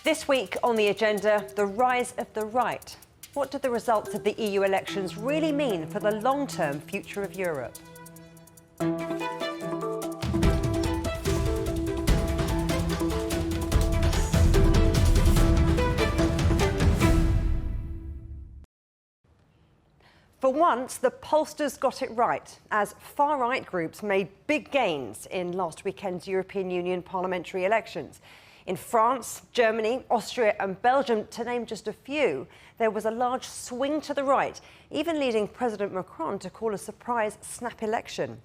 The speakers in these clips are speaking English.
This week on the agenda, the rise of the right. What do the results of the EU elections really mean for the long-term future of Europe? For once, the pollsters got it right, as far-right groups made big gains in last weekend's European Union parliamentary elections. In France, Germany, Austria and Belgium, to name just a few, there was a large swing to the right, even leading President Macron to call a surprise snap election.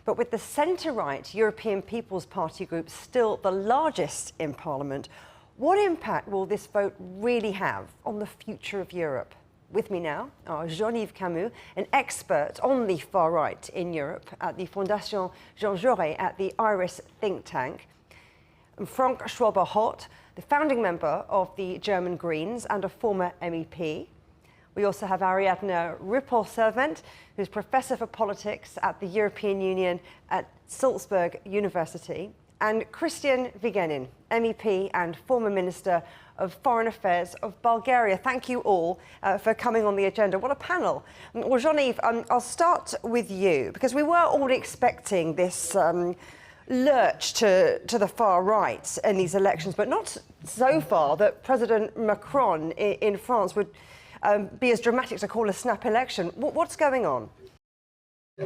But with the centre-right European People's Party group still the largest in Parliament, what impact will this vote really have on the future of Europe? With me now are Jean-Yves Camus, an expert on the far right in Europe at the Fondation Jean Jaurès at the Iris think tank, and Frank Schwalba-Hoth, the founding member of the German Greens and a former MEP. We also have Ariadna Ripoll Servent, who's Professor for Politics at the European Union at Salzburg University, and Kristian Vigenin, MEP and former Minister of Foreign Affairs of Bulgaria. Thank you all for coming on the agenda. What a panel. Well, Jean-Yves, I'll start with you, because we were all expecting this lurch to the far right in these elections, but not so far that President Macron in France would be as dramatic to call a snap election. What's going on?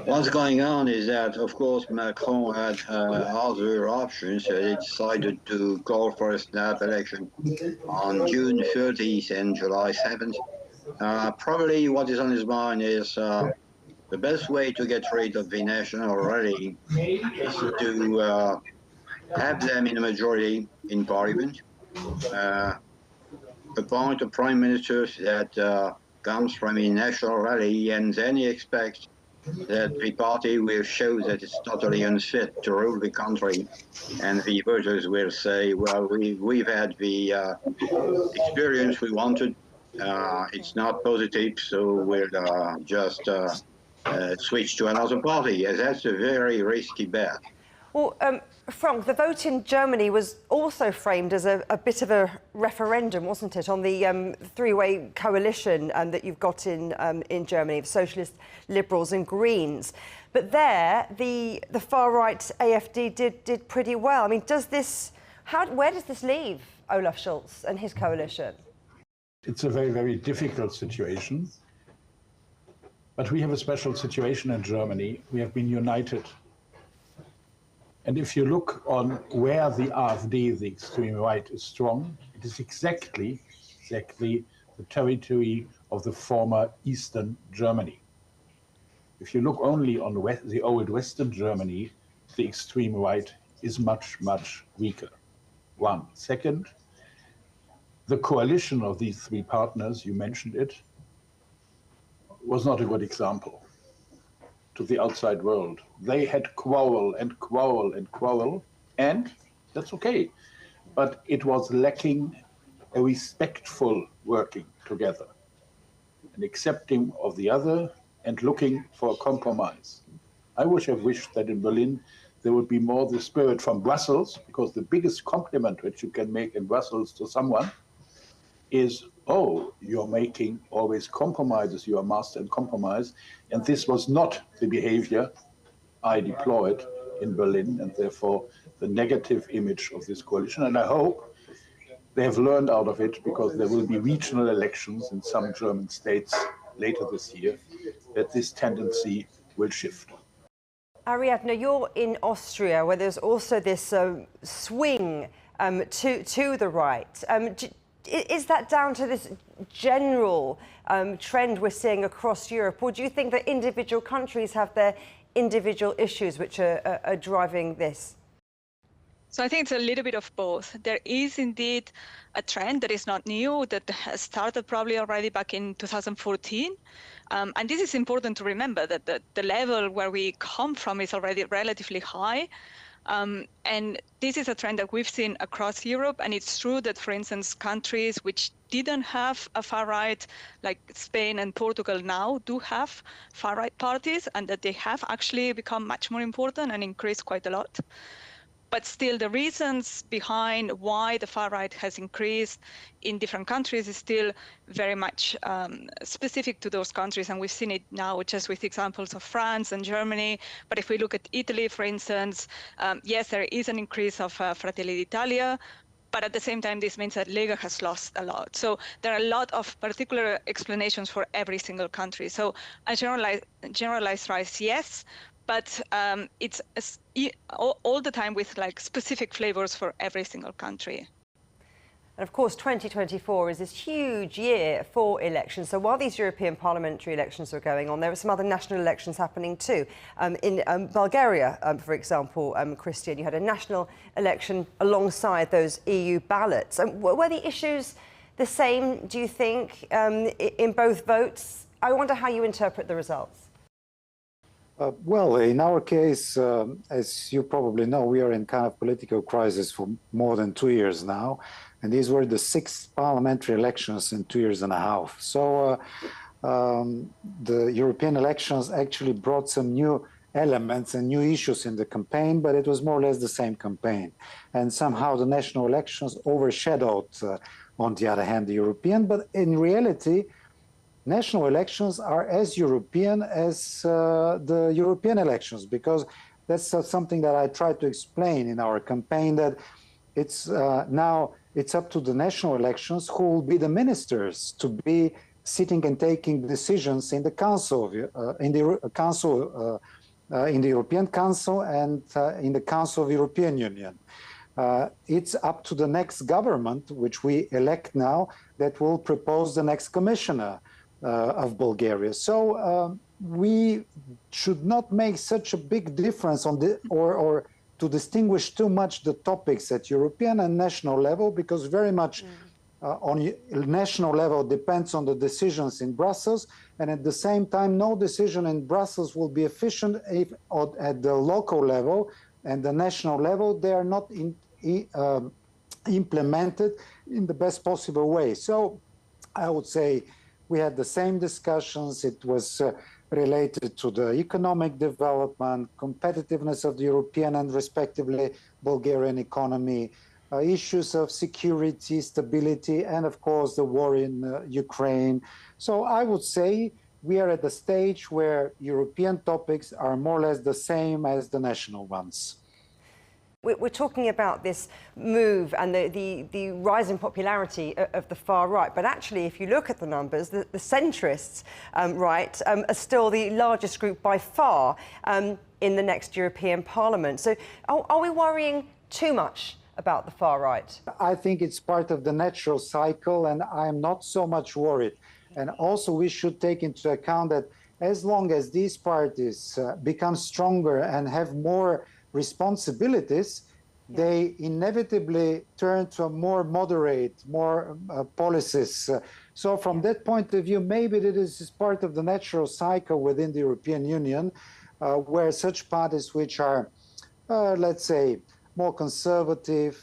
What's going on is that, of course, Macron had other options. He decided to call for a snap election on June 30th and July 7th. Probably what is on his mind is the best way to get rid of the national rally is to have them in a majority in parliament, appoint a prime minister that comes from a national rally, and then he expects that the party will show that it's totally unfit to rule the country, and the voters will say, well, we've had the experience we wanted, it's not positive, so we'll just switch to another party. That's a very risky bet. Well, Frank, the vote in Germany was also framed as a bit of a referendum, wasn't it, on the three-way coalition that you've got in Germany of Socialists, Liberals and Greens. But there, the far-right AfD did pretty well. I mean, where does this leave Olaf Scholz and his coalition? It's a very, very difficult situation. But we have a special situation in Germany. We have been united. And if you look on where the AfD, the extreme right, is strong, it is exactly the territory of the former Eastern Germany. If you look only on the old Western Germany, the extreme right is much, much weaker. One. Second, the coalition of these three partners, you mentioned it, was not a good example to the outside world. They had quarrel and quarrel and quarrel, and that's okay. But it was lacking a respectful working together, an accepting of the other and looking for a compromise. I would have wished that in Berlin there would be more the spirit from Brussels, because the biggest compliment which you can make in Brussels to someone is, oh, you're making always compromises, you are master in compromise. And this was not the behavior I deployed in Berlin, and therefore the negative image of this coalition. And I hope they have learned out of it, because there will be regional elections in some German states later this year, that this tendency will shift. Ariadna, you're in Austria, where there's also this swing to the right. Is that down to this general trend we're seeing across Europe, or do you think that individual countries have their individual issues which are driving this? So I think it's a little bit of both. There is indeed a trend that is not new, that has started probably already back in 2014. And this is important to remember, that the level where we come from is already relatively high. And this is a trend that we've seen across Europe, and it's true that, for instance, countries which didn't have a far-right, like Spain and Portugal, now do have far-right parties, and that they have actually become much more important and increased quite a lot. But still, the reasons behind why the far right has increased in different countries is still very much specific to those countries. And we've seen it now just with examples of France and Germany. But if we look at Italy, for instance, yes, there is an increase of Fratelli d'Italia, but at the same time, this means that Lega has lost a lot. So there are a lot of particular explanations for every single country. So a generalized rise, yes, but it's all the time with like specific flavors for every single country. And of course, 2024 is this huge year for elections. So while these European parliamentary elections are going on, there are some other national elections happening too. In Bulgaria, for example, Kristian, you had a national election alongside those EU ballots. Were the issues the same, do you think, in both votes? I wonder how you interpret the results. Well, in our case, as you probably know, we are in kind of political crisis for more than 2 years now. And these were the 6th parliamentary elections in 2.5 years. So the European elections actually brought some new elements and new issues in the campaign, but it was more or less the same campaign. And somehow the national elections overshadowed, on the other hand, the European. But in reality, national elections are as European as the European elections, because that's something that I tried to explain in our campaign, that it's now it's up to the national elections who will be the ministers to be sitting and taking decisions in the Council, in the European Council and in the Council of the European Union. It's up to the next government, which we elect now, that will propose the next commissioner of Bulgaria. So we should not make such a big difference on the or to distinguish too much the topics at European and national level, because very much on national level depends on the decisions in Brussels, and at the same time, no decision in Brussels will be efficient if at the local level and the national level they are not implemented in the best possible way. So I would say we had the same discussions. It was related to the economic development, competitiveness of the European and respectively Bulgarian economy, issues of security, stability, and of course the war in Ukraine. So I would say we are at the stage where European topics are more or less the same as the national ones. We're talking about this move and the rise in popularity of the far right. But actually, if you look at the numbers, the centrists right are still the largest group by far in the next European Parliament. So are we worrying too much about the far right? I think it's part of the natural cycle, and I'm not so much worried. And also we should take into account that as long as these parties become stronger and have more responsibilities, they inevitably turn to a more moderate, more policies. So from that point of view, maybe this is part of the natural cycle within the European Union, where such parties which are, let's say, more conservative,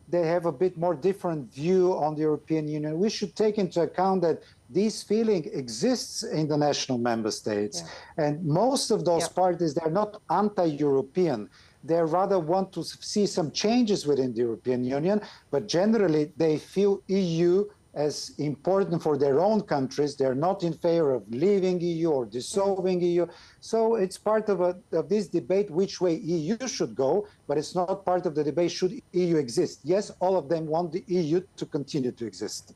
they have a bit more different view on the European Union. We should take into account that this feeling exists in the national member states. Yeah. And most of those parties, they're not anti-European. They rather want to see some changes within the European Union, but generally they feel EU as important for their own countries. They're not in favor of leaving EU or dissolving EU. So it's part of this debate which way EU should go, but it's not part of the debate should EU exist. Yes, all of them want the EU to continue to exist.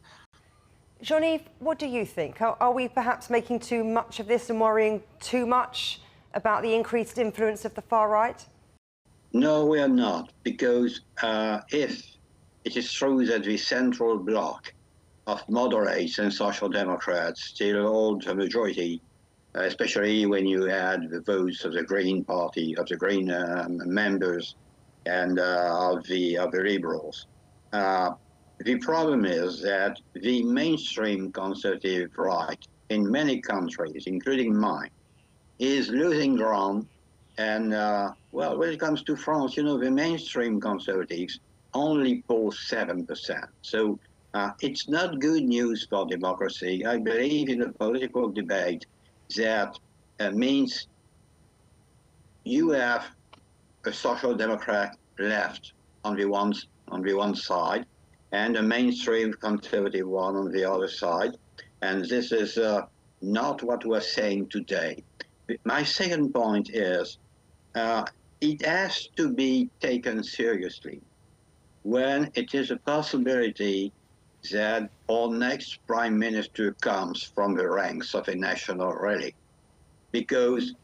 Jean-Yves, what do you think? Are we perhaps making too much of this and worrying too much about the increased influence of the far right? No, we are not, because if it is true that the central bloc of moderates and social democrats still hold a majority, especially when you add the votes of the Green Party, of the Green members, and of the Liberals. The problem is that the mainstream conservative right in many countries, including mine, is losing ground. And, well, when it comes to France, you know, the mainstream conservatives only poll 7%. So it's not good news for democracy. I believe in a political debate that means you have a social democrat left on the one side, and a mainstream conservative one on the other side. And this is not what we're saying today. My second point is it has to be taken seriously when it is a possibility that our next prime minister comes from the ranks of a national rally, because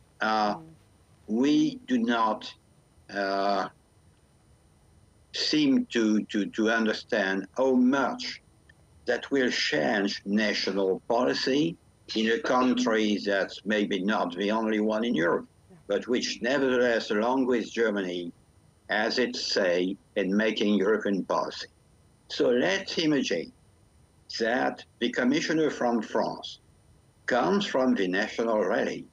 we do not seem to understand how much that will change national policy in a country that's maybe not the only one in Europe, but which nevertheless, along with Germany, has its say in making European policy. So let's imagine that the commissioner from France comes from the national rally.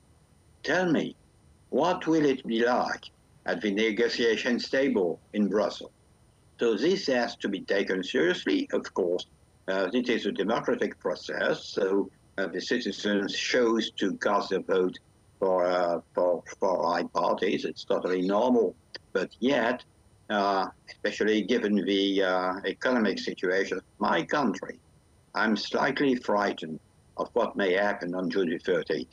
Tell me, what will it be like at the negotiations table in Brussels? So this has to be taken seriously, of course. It is a democratic process, so the citizens chose to cast their vote for right parties. It's totally normal, but yet, especially given the economic situation of my country, I'm slightly frightened of what may happen on June the 13th.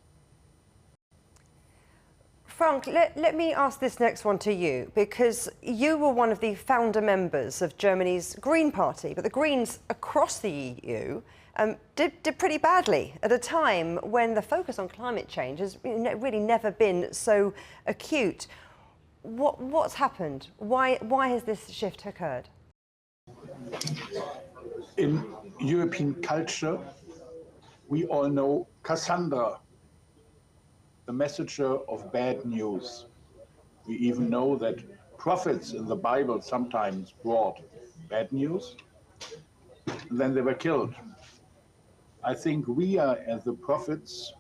Frank, let me ask this next one to you, because you were one of the founder members of Germany's Green Party, but the Greens across the EU did pretty badly at a time when the focus on climate change has really never been so acute. What's happened? Why has this shift occurred? In European culture, we all know Cassandra, the messenger of bad news. We even know that prophets in the Bible sometimes brought bad news, and then they were killed. I think we are as the prophets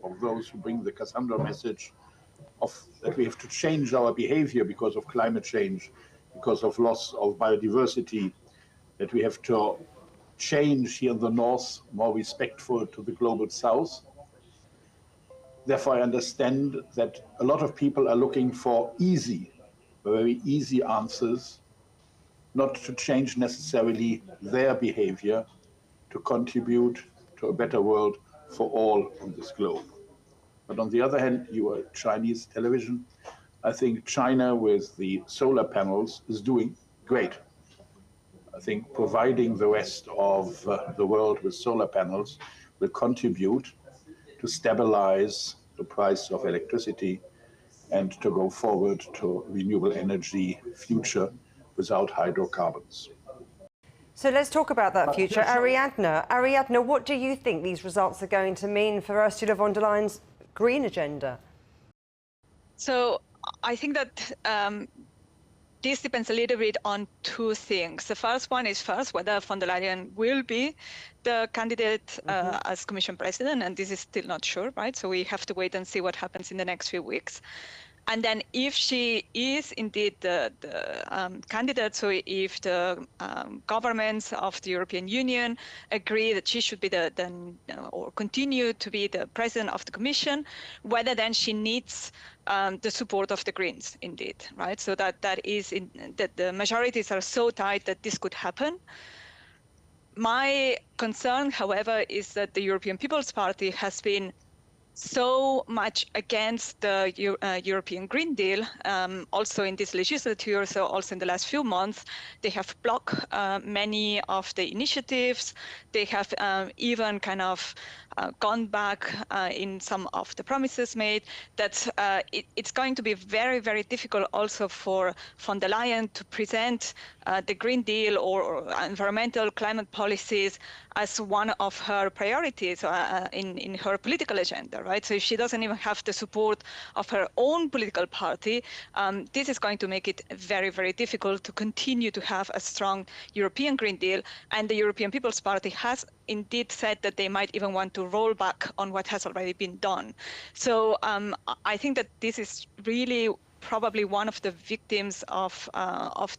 of those who bring the Cassandra message of that we have to change our behavior because of climate change, because of loss of biodiversity, that we have to change here in the north, more respectful to the global south. Therefore, I understand that a lot of people are looking for very easy answers, not to change necessarily their behavior, to contribute to a better world for all on this globe. But on the other hand, you are Chinese television. I think China with the solar panels is doing great. I think providing the rest of the world with solar panels will contribute to stabilize the price of electricity and to go forward to renewable energy future without hydrocarbons. So let's talk about that future. Ariadna, what do you think these results are going to mean for Ursula von der Leyen's green agenda? So I think that this depends a little bit on two things. The first one is whether von der Leyen will be the candidate as Commission President, and this is still not sure, right? So we have to wait and see what happens in the next few weeks. And then if she is indeed the candidate, so if the governments of the European Union agree that she should be or continue to be the president of the Commission, whether then she needs the support of the Greens, indeed, right? So that the majorities are so tight that this could happen. My concern, however, is that the European People's Party has been so much against the European Green Deal, also in this legislature, so also in the last few months, they have blocked many of the initiatives. They have even kind of gone back in some of the promises made, that it's going to be very, very difficult also for von der Leyen to present the Green Deal or environmental climate policies as one of her priorities in her political agenda, right? So if she doesn't even have the support of her own political party, this is going to make it very, very difficult to continue to have a strong European Green Deal. And the European People's Party has indeed said that they might even want to roll back on what has already been done. So I think that this is really probably one of the victims of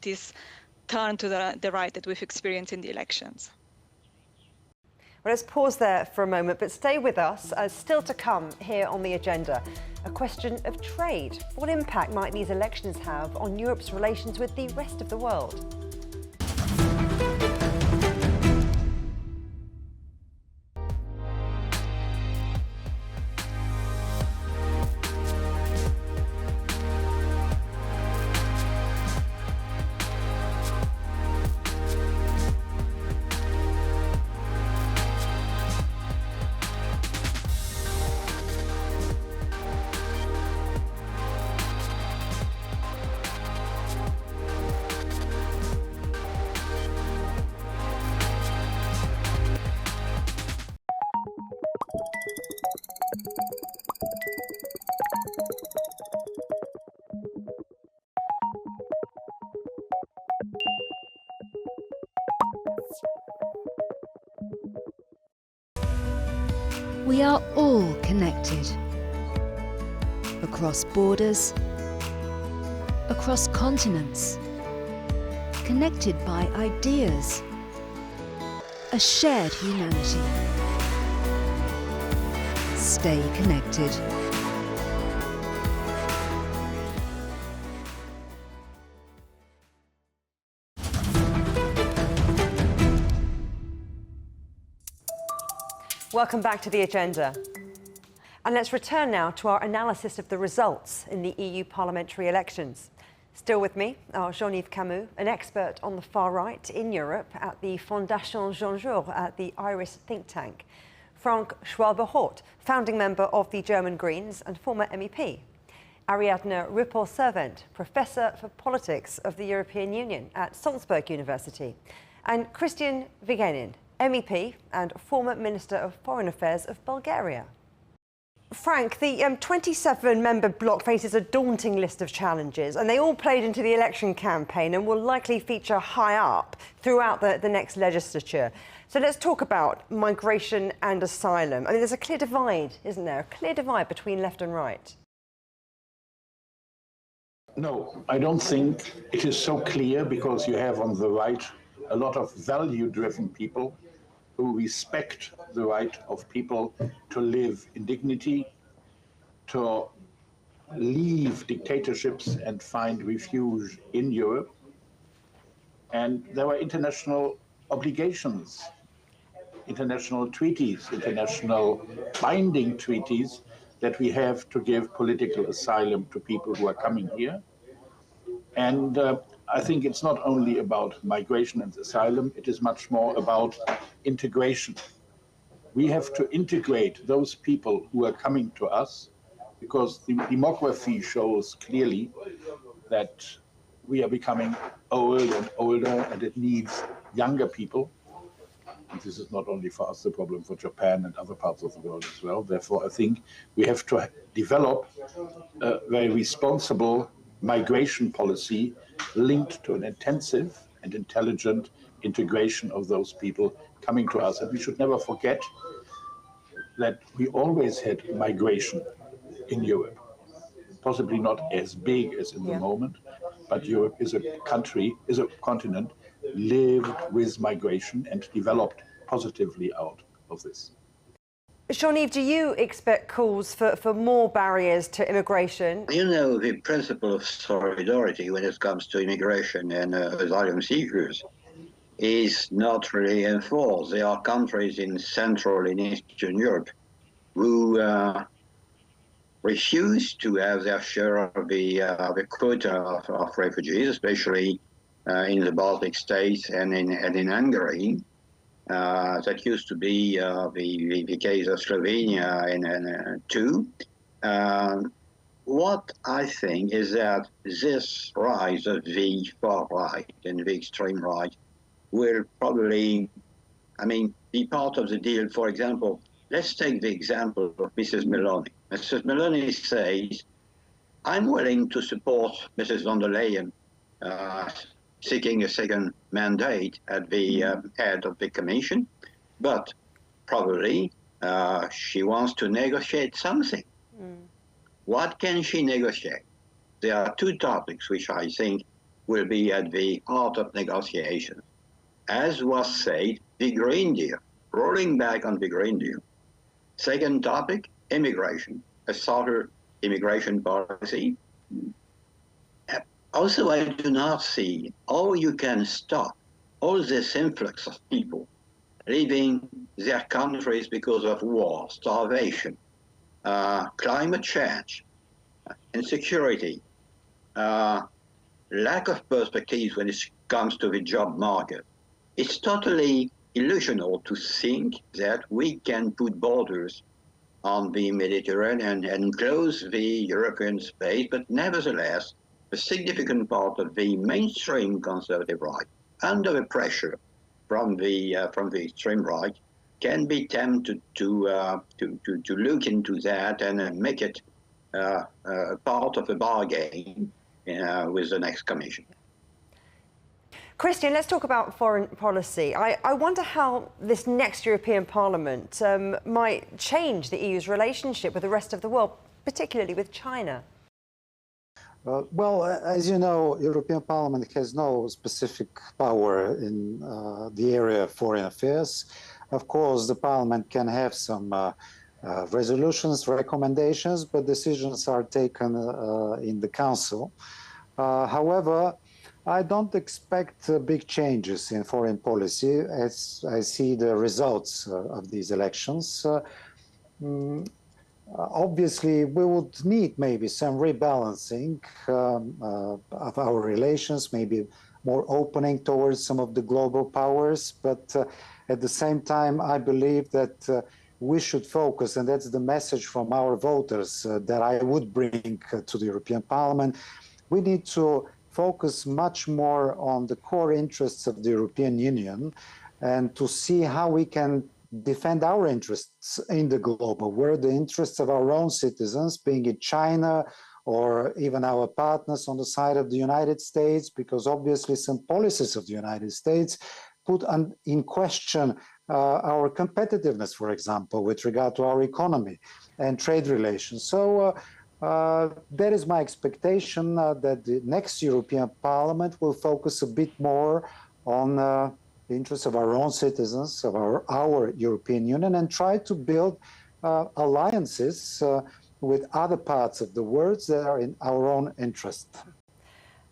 this turn to the right that we've experienced in the elections. Well, let's pause there for a moment, but stay with us. Still to come here on the agenda, a question of trade. What impact might these elections have on Europe's relations with the rest of the world? We are all connected. Across borders, across continents, connected by ideas, a shared humanity. Stay connected. Welcome back to the agenda. And let's return now to our analysis of the results in the EU parliamentary elections. Still with me are Jean-Yves Camus, an expert on the far right in Europe at the Fondation Jean Jaurès at the Irish think tank. Frank Schwalba-Hoth, founding member of the German Greens and former MEP. Ariadna Ripoll Servent, Professor for Politics of the European Union at Salzburg University. And Kristian Vigenin, MEP and former Minister of Foreign Affairs of Bulgaria. Frank, the 27-member bloc faces a daunting list of challenges, and they all played into the election campaign and will likely feature high up throughout the next legislature. So let's talk about migration and asylum. I mean, there's a clear divide, isn't there? A clear divide between left and right. No, I don't think it is so clear, because you have on the right a lot of value-driven people who respect the right of people to live in dignity, to leave dictatorships and find refuge in Europe. And there are international obligations, international treaties, international binding treaties that we have to give political asylum to people who are coming here. And I think it's not only about migration and asylum, it is much more about integration. We have to integrate those people who are coming to us, because the demography shows clearly that we are becoming old and older, and it needs younger people. And this is not only for us the problem, for Japan and other parts of the world as well. Therefore, I think we have to develop a very responsible migration policy linked to an intensive and intelligent integration of those people coming to us. And we should never forget that we always had migration in Europe, possibly not as big as in the moment, but Europe is a country, is a continent, lived with migration and developed positively out of this. Jean-Yves, do you expect calls for more barriers to immigration? You know, the principle of solidarity when it comes to immigration and asylum seekers is not really enforced. There are countries in Central and Eastern Europe who refuse to have their share of the quota of refugees, especially in the Baltic states and in Hungary. That used to be the case of Slovenia and too. What I think is that this rise of the far right and the extreme right will probably, be part of the deal. For example, let's take the example of Mrs. Meloni. Mrs. Meloni says, I'm willing to support Mrs. von der Leyen seeking a second mandate at the head of the Commission, but probably she wants to negotiate something. What can she negotiate? There are two topics which I think will be at the heart of negotiations. As was said, the Green Deal. rolling back on the Green Deal. Second topic, immigration, a softer immigration policy. Also, I do not see how you can stop all this influx of people leaving their countries because of war, starvation, climate change, insecurity, lack of perspectives when it comes to the job market. It's totally illusional to think that we can put borders on the Mediterranean and close the European space, but nevertheless, a significant part of the mainstream conservative right, under the pressure from the extreme right, can be tempted to look into that and make it part of a bargain with the next Commission. Kristian, let's talk about foreign policy. I wonder how this next European Parliament might change the EU's relationship with the rest of the world, particularly with China. Well, as you know, European Parliament has no specific power in the area of foreign affairs. Of course, the Parliament can have some resolutions, recommendations, but decisions are taken in the Council. However, I don't expect big changes in foreign policy as I see the results of these elections. Obviously, we would need maybe some rebalancing of our relations, maybe more opening towards some of the global powers. But at the same time, I believe that we should focus, and that's the message from our voters that I would bring to the European Parliament. We need to focus much more on the core interests of the European Union and to see how we can defend our interests in the global world, the interests of our own citizens, being it China or even our partners on the side of the United States, because obviously some policies of the United States put in question our competitiveness, for example, with regard to our economy and trade relations. So that is my expectation that the next European Parliament will focus a bit more on the interests of our own citizens, of our European Union, and try to build alliances with other parts of the world that are in our own interest.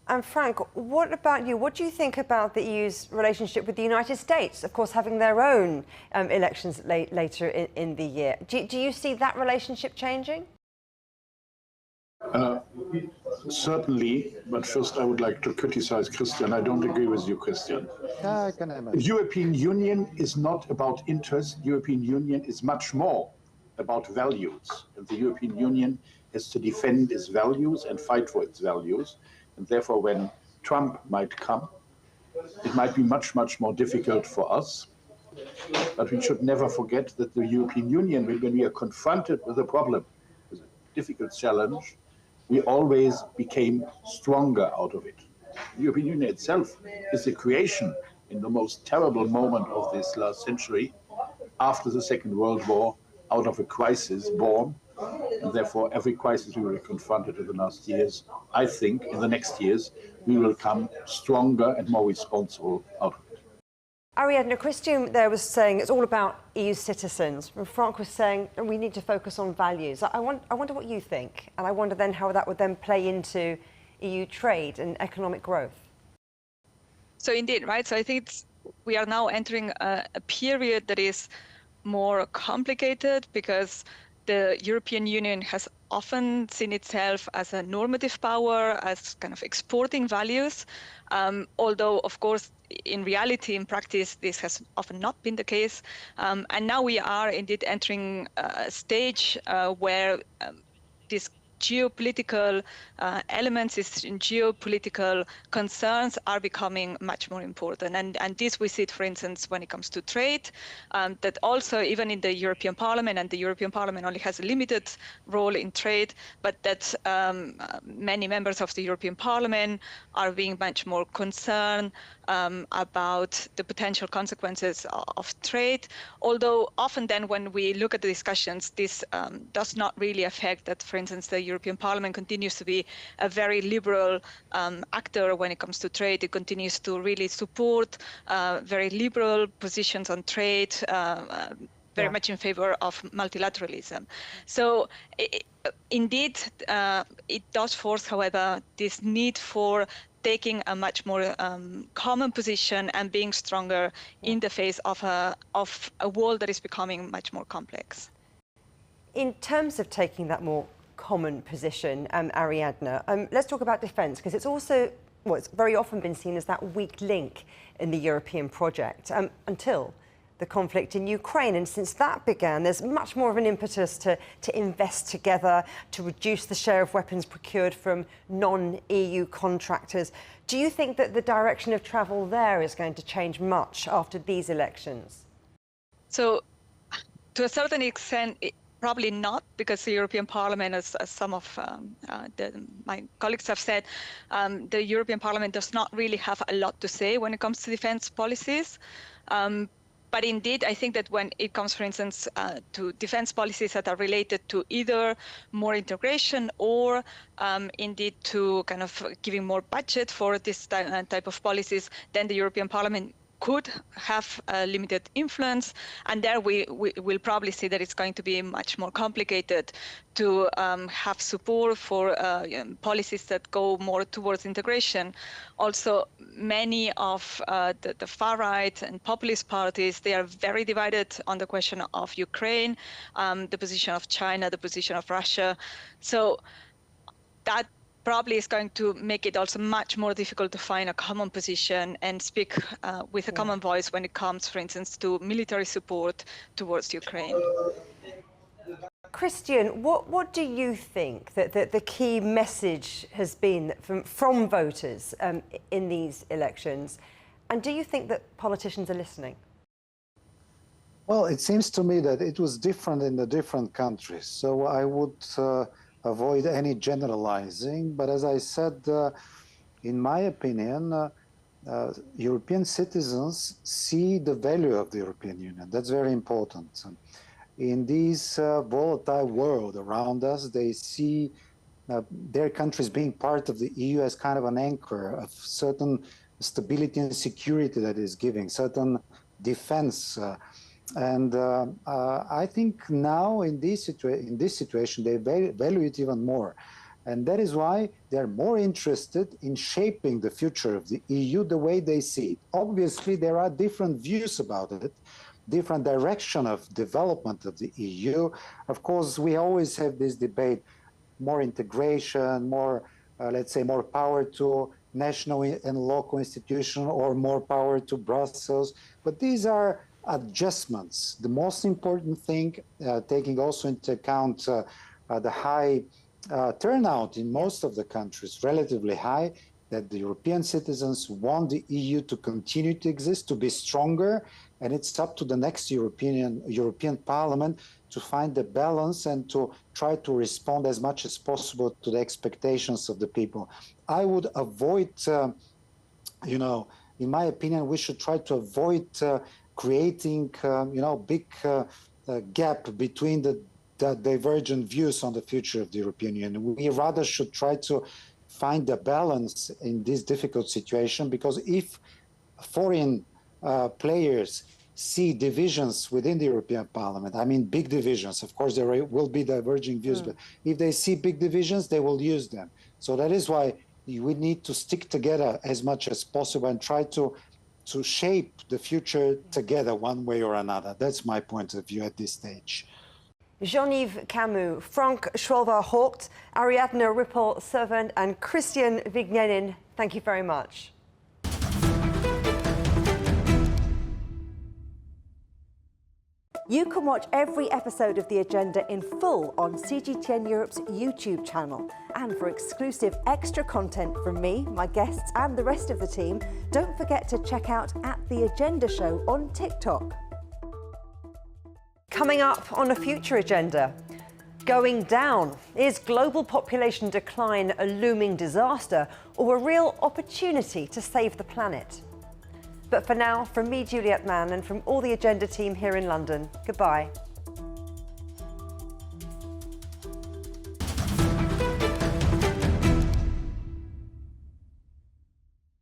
And Frank, what about you? What do you think about the EU's relationship with the United States, of course, having their own elections later in the year? Do you see that relationship changing? Certainly, but first I would like to criticize Kristian. I don't agree with you, Kristian. I can imagine. The European Union is not about interest. The European Union is much more about values. And the European Union has to defend its values and fight for its values. And therefore, when Trump might come, it might be much, much more difficult for us. But we should never forget that the European Union, when we are confronted with a problem, with a difficult challenge, we always became stronger out of it. The European Union itself is a creation in the most terrible moment of this last century, after the Second World War, out of a crisis born. And therefore, every crisis we were confronted in the last years, I think in the next years, we will come stronger and more responsible out of it. Ariadna, Kristian there was saying it's all about EU citizens. And Frank was saying we need to focus on values. I wonder what you think. And I wonder then how that would then play into EU trade and economic growth. So indeed, right? So I think we are now entering a period that is more complicated because the European Union has often seen itself as a normative power, as kind of exporting values, although, of course, in reality, in practice, this has often not been the case. And now we are indeed entering a stage where this geopolitical elements, these geopolitical concerns are becoming much more important. And this we see it, for instance, when it comes to trade, that also even in the European Parliament, and the European Parliament only has a limited role in trade, but that many members of the European Parliament are being much more concerned about the potential consequences of trade, although often then when we look at the discussions, this does not really affect that, for instance, the European Parliament continues to be a very liberal actor when it comes to trade. It continues to really support very liberal positions on trade, very much in favor of multilateralism. So indeed, it does force, however, this need for taking a much more common position and being stronger in the face of a world that is becoming much more complex. In terms of taking that more common position, Ariadna, let's talk about defence, because it's also, well, it's very often been seen as that weak link in the European project until the conflict in Ukraine. And since that began, there's much more of an impetus to invest together, to reduce the share of weapons procured from non-EU contractors. Do you think that the direction of travel there is going to change much after these elections? So, to a certain extent, probably not, because the European Parliament, as some of my colleagues have said, the European Parliament does not really have a lot to say when it comes to defence policies. But indeed, I think that when it comes, for instance, to defense policies that are related to either more integration or indeed to kind of giving more budget for this type of policies, then the European Parliament could have a limited influence, and there we will probably see that it's going to be much more complicated to have support for policies that go more towards integration. Also, many of the far right and populist parties, they are very divided on the question of Ukraine, the position of China, the position of Russia. So that probably is going to make it also much more difficult to find a common position and speak with a common voice when it comes, for instance, to military support towards Ukraine. Kristian, what do you think that the key message has been from voters in these elections? And do you think that politicians are listening? Well, it seems to me that it was different in the different countries. So I would avoid any generalizing, but as I said, in my opinion, European citizens see the value of the European Union. That's very important. In this volatile world around us, they see their countries being part of the EU as kind of an anchor of certain stability and security that is giving, certain defense. And I think now in this situation, they value it even more. And that is why they're more interested in shaping the future of the EU the way they see it. Obviously, there are different views about it, different direction of development of the EU. Of course, we always have this debate, more integration, more, let's say, more power to national and local institutions, or more power to Brussels. But these are adjustments. The most important thing, taking also into account the high turnout in most of the countries, relatively high, that the European citizens want the EU to continue to exist, to be stronger, and it's up to the next European Parliament to find the balance and to try to respond as much as possible to the expectations of the people. I would avoid, in my opinion, we should try to avoid creating, big gap between the divergent views on the future of the European Union. We rather should try to find a balance in this difficult situation, because if foreign players see divisions within the European Parliament, I mean big divisions, of course there will be diverging views, but if they see big divisions, they will use them. So that is why we need to stick together as much as possible and try to shape the future together one way or another. That's my point of view at this stage. Jean-Yves Camus, Frank Schwalba-Hoth, Ariadna Ripoll Servent and Kristian Vigenin, thank you very much. You can watch every episode of The Agenda in full on CGTN Europe's YouTube channel. And for exclusive extra content from me, my guests and the rest of the team, don't forget to check out @The Agenda Show on TikTok. Coming up on a future agenda, going down. Is global population decline a looming disaster or a real opportunity to save the planet? But for now, from me, Juliet Mann, and from all the Agenda team here in London, goodbye.